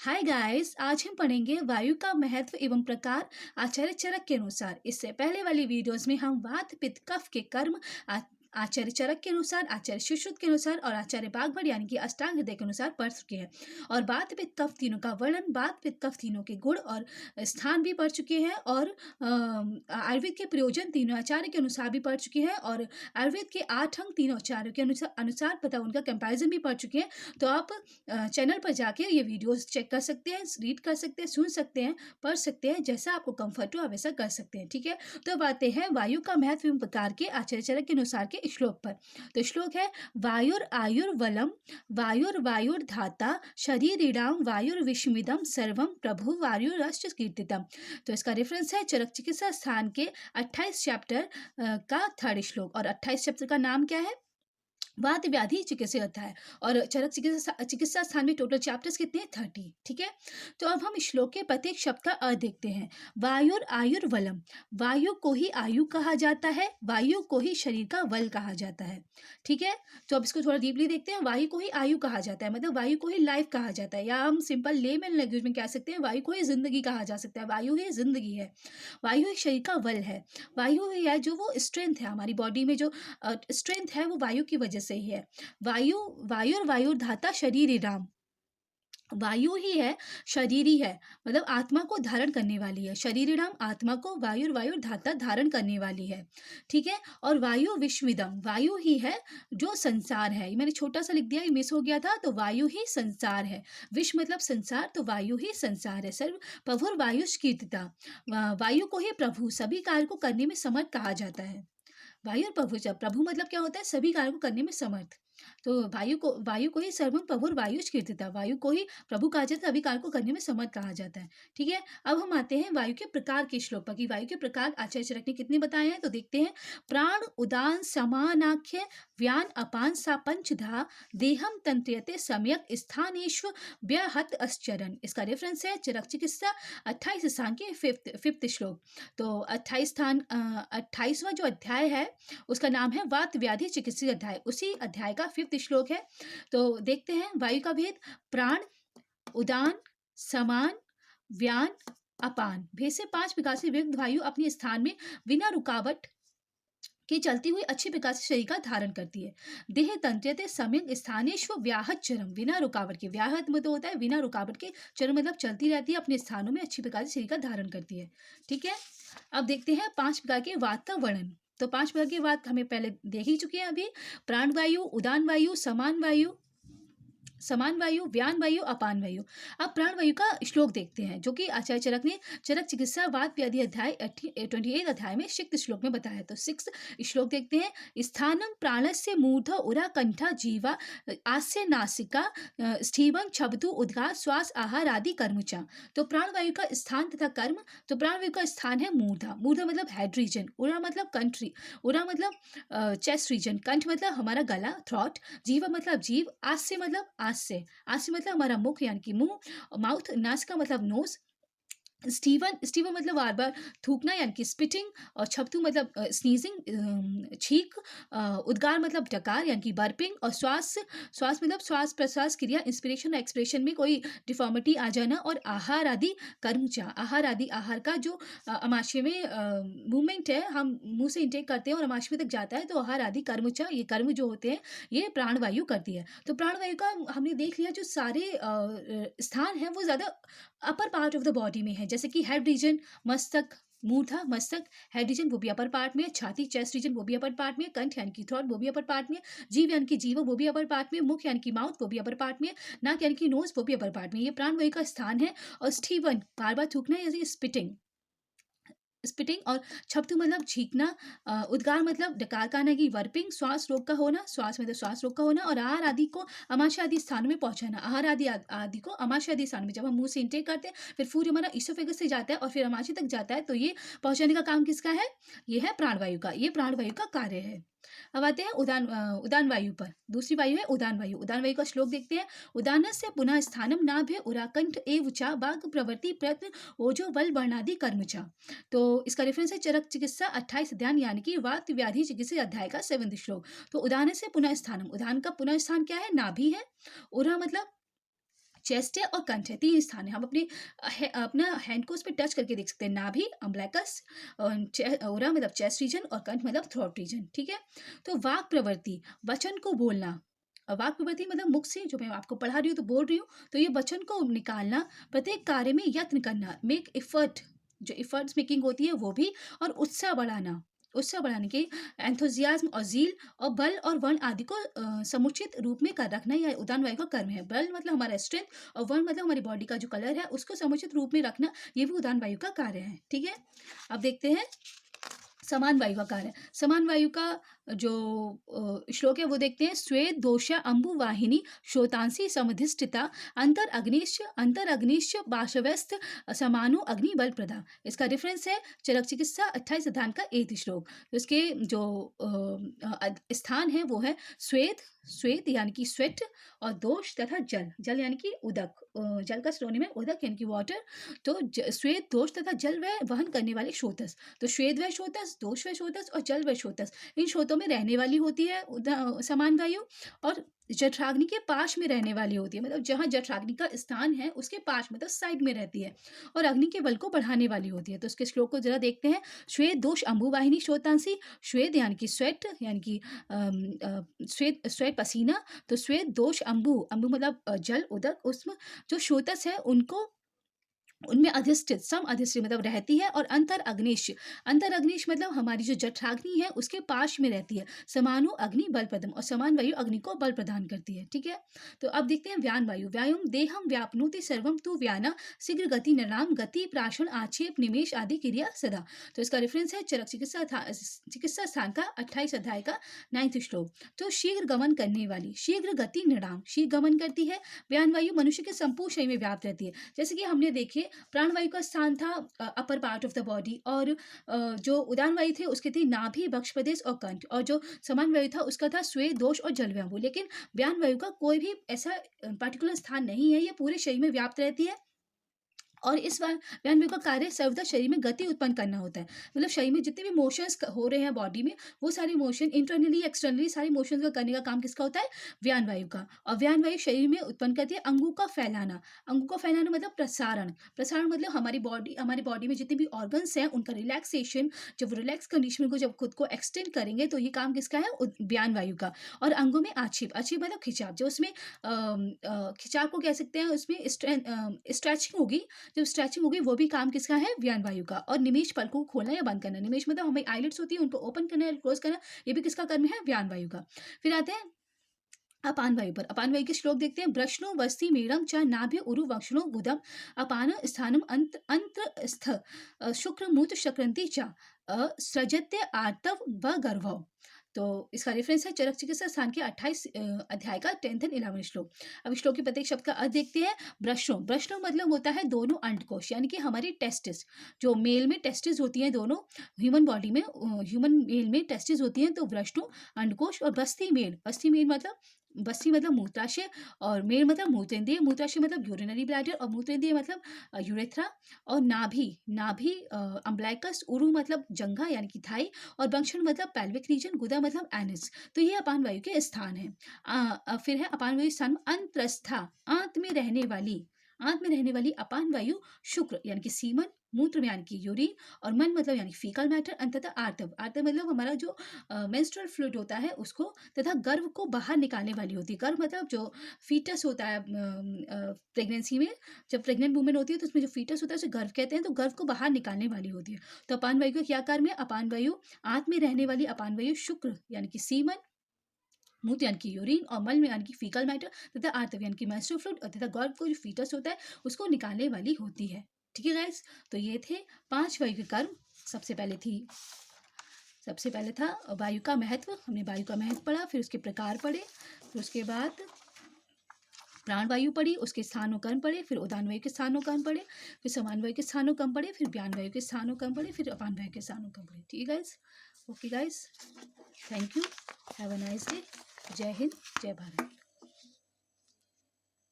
Hi guys, आज हम पढ़ेंगे वायु का महत्व एवं प्रकार आचार्य चरक के अनुसार। इससे पहले वाली वीडियोस में हम वात पित्त कफ के कर्म आचार्य चरक के अनुसार, आचार्य सुश्रुत के अनुसार और आचार्य बागभट यानी कि अष्टांग हृदय के अनुसार पढ़ चुके हैं। और वात पित्त कफ तीनों का वर्णन, वात पित्त कफ तीनों के गुण और स्थान भी पढ़ चुके हैं। और आयुर्वेद के प्रयोजन तीनों आचार्य के अनुसार भी पढ़ चुके हैं। और आयुर्वेद के 8 अंग तीनों आचार्यों के अनुसार पता उनका कंपैरिजन भी पढ़ चुके हैं। तो आप चैनल पर जाके ये वीडियोस चेक कर सकते हैं, रीड कर सकते हैं, सुन सकते हैं, पढ़ सकते हैं, जैसा आपको कंफर्ट हो आप वैसा कर सकते हैं। ठीक है, तो अब आते हैं वायु का महत्व एवं प्रकार के आचार्य चरक के अनुसार के श्लोक पर। तो श्लोक है वायुर आयुर्वलम वायुर वायुर धाता शरीरिणाम वायुर विश्मिदम सर्वम प्रभु वायुरश्च कीर्तितम। तो इसका रेफरेंस है चरक चिकित्सा स्थान के 28 चैप्टर का 3rd श्लोक। और 28 चैप्टर का नाम क्या है? वात व्याधि चिकित्सा अध्याय। और चरक चिकित्सा स्थान में टोटल चैप्टर्स कितने हैं? 30। ठीक है, तो अब हम श्लोक के प्रत्येक शब्द का अर्थ देखते हैं। वायुर आयुर्वलम, वायु को ही आयु कहा जाता है, वायु को ही शरीर का बल कहा जाता है। ठीक है, तो अब इसको थोड़ा डीपली देखते हैं। वायु को ही आयु कहा जाता है, मतलब वायु को ही लाइफ कहा जाता है, या हम सिंपल लेमैन लैंग्वेज में कह सकते हैं वायु को ही जिंदगी कहा जा सकता है। वायु ही जिंदगी है, वायु ही शरीर का बल है, वायु ही है जो वो स्ट्रेंथ है हमारी बॉडी में, जो स्ट्रेंथ है वो वायु की वजह से ही है। वायु वायुर वायुर धाता शरीर राम, वायु ही है, शरीरी है, मतलब आत्मा को धारण करने वाली है। शरीर राम आत्मा को, वायुर वायुर धाता धारण करने वाली है। ठीक है, और वायु विश्वविदम, वायु ही है जो संसार है। ये मैंने छोटा सा लिख दिया, ये मिस हो गया था। तो वायु ही संसार है, विश्व मतलब संसार, तो वायु ही संसार है। सर्व प्रभुर वायुष कीर्तिता, वायु को ही प्रभु, सभी कार्य को करने में समर्थ कहा जाता है। वायु प्रभु, जब प्रभु मतलब क्या होता है? सभी कार्यों को करने में समर्थ। तो वायु को ही सर्वम प्रभुर वायुष कीर्तिता, वायु को ही प्रभु कहा जाता है, सभी कार्य को करने में समर्थ कहा जाता है। ठीक है, अब हम आते हैं वायु के प्रकार के श्लोक पर कि वायु के प्रकार आचार्य चरक ने कितने बताए हैं। तो देखते हैं। प्राण उदान समानाख्य व्यान अपान सा पंचधा देहम तंत्रियते सम्यक स्थानेश्व व्याहत अश्चरण। इसका रेफरेंस है चरक चिकित्सा 28 स्थान के फिफ्थ श्लोक। तो 28वां जो अध्याय है उसका नाम है वात व्याधि चिकित्सा अध्याय, उसी अध्याय का 5th श्लोक है। तो देखते हैं वायु का भेद। प्राण, उदान, समान, व्यान, अपान, भेद से 5 प्रकार से विविध वायु अपने स्थान में बिना रुकावट की चलती हुई अच्छी प्रकार से शरीर का धारण करती है। देह तंत्रियते सम्यक स्थानेश्व व्याहत चरम, बिना रुकावट के, व्याहत मतलब होता है बिना रुकावट के, चरम मतलब चलती रहती है, अपने स्थानों में अच्छी प्रकार से शरीर का धारण करती है। ठीक है, अब देखते हैं 5 प्रकार के वात का वर्णन। तो 5 प्रकार की वात हमें पहले देख ही चुके हैं अभी। प्राण वायु, उदान वायु, समान वायु, व्यान वायु, अपान वायु। अब प्राण वायु का श्लोक देखते हैं, जो कि आचार्य चरक ने चरक चिकित्सा वात व्याधि अध्याय 28 अध्याय में 6th श्लोक में बताया। तो 6th श्लोक देखते हैं। स्थानम प्राणस्य मूर्ध उरा कंठा जीवा आस्य नासिका स्टीवन छबतु उद्गार श्वास आहार आदि कर्मचा। तो प्राण वायु का स्थान तथा कर्म। तो प्राण वायु का स्थान है मूर्धा, मूर्धा मतलब हेड रीजन, उरा मतलब कंट्री, उरा मतलब चेस्ट रीजन, कंठ मतलब हमारा गला थ्रॉट, जीवा मतलब जीव, आस्य मतलब आस्य, आस्य मतलब हमारा मुख यानी कि मुंह, माउथ, नास का मतलब नोज, स्टीवन मतलब बार बार थूकना यानी कि स्पिटिंग, और छपतू मतलब स्नीजिंग छींक, उद्गार मतलब डकार यानी कि बर्पिंग, और श्वास मतलब श्वास प्रश्वास क्रिया, इंस्पिरेशन और एक्सप्रेशन में कोई डिफॉर्मिटी आ जाना, और आहार आदि कर्मचा, आहार आदि, आहार का जो अमाशय में मूवमेंट है, हम मुंह से इंटेक करते हैं और अमाशय तक जाता है, तो आहार आदि कर्मचा, ये कर्म जो होते हैं ये प्राणवायु करती है। तो प्राणवायु का हमने देख लिया, जो सारे स्थान है वो ज़्यादा upper part of the body में है, जैसे कि हेड रीजन, मस्तक, मूर्धा मस्तक, हेड रीजन वो भी अपर पार्ट में, छाती चेस्ट रीजन वो भी अपर पार्ट में, कंठ यानी कि थ्रोट वो भी अपर पार्ट में, जीव यानी कि जीव वो भी अपर पार्ट में, मुख यानी कि माउथ वो भी अपर पार्ट में, नाक यानी कि नोज वो भी अपर पार्ट में। ये प्राणवायु का स्थान है। और स्टीवन बार बार थूकना यानी स्पिटिंग, और छपतू मतलब छींकना, उद्गार मतलब डकार का आना की वर्पिंग, श्वास रोग का होना, श्वास मतलब श्वास रोग का होना, और आहार आदि को अमाशय आदि स्थानों में पहुंचाना, आहार आदि को अमाशय आदि स्थान में, जब हम मुंह से इंटेक करते हैं फिर फूड हमारा इसोफेगस से जाता है और फिर अमाशय तक जाता है, तो ये पहुंचाने का काम किसका है? ये है प्राणवायु का, ये प्राणवायु का कार्य है। अब आते हैं उदान वायु पर। दूसरी वायु है उदान वायु। उदान वायु का श्लोक देखते हैं। उदानस्य पुनः स्थानम नाभ्य उराकंठ एव चा बाग प्रवृत्ति प्रयत्न ओजो बल वर्णादि कर्मचा। तो इसका रेफरेंस है चरक चिकित्सा 28 अध्याय यानी कि वात व्याधि चिकित्सा अध्याय का 7th श्लोक। तो उदान से पुनः स्थानम, उदान का पुनः स्थान क्या है? नाभि है। उरा मतलब चेस्ट है और कंठ है, 3 स्थान है। हम अपना हैंड को उस पे टच करके देख सकते हैं। नाभि, अम्बलिकस, ओरा मतलब चेस्ट रीजन और कंठ मतलब थ्रोट रीजन, ठीक है? तो वाक् प्रवृत्ति, वचन को बोलना। वाक् प्रवृत्ति मतलब मुख से, जो मैं आपको पढ़ा रही हूँ तो बोल रही हूँ, तो ये वचन को निकालना, प्रत्येक कार्य में यत्न करना, मेक एफर्ट, जो एफर्ट्स मेकिंग होती है वो भी, और उत्साह बढ़ाना, उत्साह बढ़ाने के, एंथुजियाज्म और ज़ील, और बल और वर्ण आदि को समुचित रूप में कर रखना, या उदान वायु का कर्म है। बल मतलब हमारा स्ट्रेंथ और वर्ण मतलब हमारी बॉडी का जो कलर है उसको समुचित रूप में रखना, ये भी उदान वायु का कार्य है, ठीक है? अब देखते हैं समान वायु का कार्य। समान वायु का जो श्लोक है वो देखते हैं। स्वेद दोषा अम्बु वाहिनी श्रोतांसी समधिष्ठिता अंतर अग्निश्च बाशव्यस्त समानु अग्नि बल प्रदा। इसका रेफरेंस है चरक चिकित्सा 28 अध्याय का 8 श्लोक। तो इसके जो स्थान है वो है स्वेद, स्वेद यानी कि स्वेट, और दोष तथा जल, जल यानी कि उदक, जल का श्रोणी में उदक यानी कि वाटर। तो श्वेत, दोष तथा जल व वहन करने वाले स्रोतस। तो श्वेत व स्रोतस, दोष व स्रोतस और जल व स्रोतस, इन स्रोतों में रहने वाली होती है समान वायु, और जठराग्नि के पास में रहने वाली होती है, मतलब जहाँ जठराग्नि का स्थान है उसके पास, मतलब साइड में रहती है, और अग्नि के बल को बढ़ाने वाली होती है। तो इसके श्लोक को जरा देखते हैं। श्वेत दोष अम्बुवाहिनी श्रोतांसी, श्वेत यानी कि स्वेट, यानी कि श्वेत, स्वेट पसीना। तो श्वेत दोष अम्बु, अम्बु मतलब जल, उदक, उष्म, जो स्रोतस है उनको, उनमें अधिष्ठित, सम अधिष्ठित मतलब रहती है, और अंतर अग्निश, अंतर अग्निश मतलब हमारी जो जठराग्नि है उसके पास में रहती है। समानु अग्नि बल प्रदम, और समान वायु अग्नि को बल प्रदान करती है, ठीक है? तो अब देखते हैं व्यान वायु। व्यायुम देहम व्यापनोति सर्वम तु व्याना शीघ्र गति नराम गति प्राशन आक्षेप निमेश आदि क्रिया सदा। तो इसका रेफरेंस है चरक चिकित्सा स्थान का 28 अध्याय का 9 श्लोक। तो शीघ्र गमन करने वाली, शीघ्र गति नराम, शीघ्र गमन करती है। व्यान वायु मनुष्य के संपूर्ण शरीर में व्याप्त रहती है। जैसे कि हमने देखे प्राणवायु का स्थान था upper part of the body, और जो उदान वायु थे उसके थे नाभि, वक्ष प्रदेश और कंठ, और जो समान वायु था उसका था स्वे, दोष और जलव्यांबु। लेकिन व्यान वायु का कोई भी ऐसा पर्टिकुलर स्थान नहीं है, ये पूरे शरीर में व्याप्त रहती है। और इस व्यान वायु का कार्य सर्वदा शरीर में गति उत्पन्न करना होता है। मतलब शरीर में जितने भी मोशंस हो रहे हैं बॉडी में, वो सारे मोशन इंटरनली एक्सटर्नली सारे मोशंस का करने का काम किसका होता है? व्यान वायु का। और व्यान वायु शरीर में उत्पन्न करती है अंगों का फैलाना। अंगों का फैलाना मतलब प्रसारण, प्रसारण मतलब हमारी बॉडी में जितने भी ऑर्गन्स हैं उनका रिलैक्सेशन, जब रिलैक्स कंडीशन को जब खुद को एक्सटेंड करेंगे तो ये काम किसका है? व्यान वायु का। और अंगों में आक्षेप, आक्षेप मतलब खिंचाव, जो उसमें खिंचाव को कह सकते हैं, उसमें स्ट्रेचिंग होगी, जब स्ट्रेचिंग होगी वो भी काम किसका है? व्यान वायु का। और निमेश पलकों को खोलना या बंद करना, निमेश मतलब हमें आईलिड्स होती है उनको ओपन करना या क्लोज करना, ये भी किसका कर्म है? व्यान वायु का। फिर आते हैं अपान वायु पर। अपान वायु के श्लोक देखते हैं। वृष्णो वस्ति मेरम च नाभ्य उरु वक्षणो गुदम अपान स्थानम अंतस्थ शुक्र मूत्र शक्रंती च सृजत्य आर्तव व गर्भव। तो इसका रेफरेंस है चरक चिकित्सा स्थान के 28 अध्याय का 10th and 11th श्लोक। अब श्लोक के प्रत्येक शब्द का अर्थ देखते हैं। वृष्णो, वृष्णो मतलब होता है दोनों अंडकोश, यानी कि हमारी टेस्टिस, जो मेल में टेस्टिस होती हैं दोनों, ह्यूमन बॉडी में ह्यूमन मेल में टेस्टिस होती हैं, तो वृष्णो अंडकोश। और बस्ती मेल, बस्ती मेल मतलब, बस्ती मतलब मूत्राशय, और मेल मतलब मूत्रेंद्रिय, मूत्राशय मतलब यूरिनरी ब्लैडर, और मूत्रेंद्रिय मतलब यूरेथ्रा। और नाभि, नाभि अम्बलाइकस, उरु मतलब जंघा यानी कि थाई, और वक्षण मतलब पेल्विक रीजन, गुदा मतलब एनिस। तो ये अपान वायु के स्थान है। फिर है अपान वायु स्थान अंतरस्था, आंत में रहने वाली, आंत में रहने वाली अपान वायु शुक्र यानी कि सीमन, मूत्र यानी कि यूरिन, और मन मतलब यानी फीकल मैटर, अंततः आर्तव, आर्तव मतलब हमारा जो मेंस्ट्रुअल फ्लूइड होता है उसको, तथा गर्भ को बाहर निकालने वाली होती है। गर्भ मतलब जो फीटस होता है प्रेगनेंसी में, जब प्रेग्नेंट वुमेन होती है तो उसमें जो फीटस होता है उसे गर्भ कहते हैं, तो गर्भ को बाहर निकालने वाली होती है। तो अपान वायु का क्या कार्य है? अपान वायु, आंत में रहने वाली अपान वायु शुक्र यानी कि सीमन, मूत्र यानी कि यूरिन, और मल में यानी कि फीकल मैटर, तथा आर्तव यानी कि मेंस्ट्रुअल फ्लूइड, तथा गर्भ को जो फीटस होता है उसको निकालने वाली होती है। ठीक है गाइस, तो ये थे 5 वायु के कर्म। सबसे पहले था वायु का महत्व, हमने वायु का महत्व पढ़ा, फिर उसके प्रकार पढ़े, फिर उसके बाद प्राण वायु पढ़ी, उसके स्थानों कर्म पढ़े, फिर उदान वायु के स्थानों कर्म पढ़े, फिर समान वायु के स्थानों कर्म पढ़े, फिर व्यान वायु के स्थानों कर्म पढ़े, फिर अपान वायु के स्थानों कर्म पढ़े। ठीक है guys, okay guys, thank you, have a nice day, जय हिंद, जय भारत।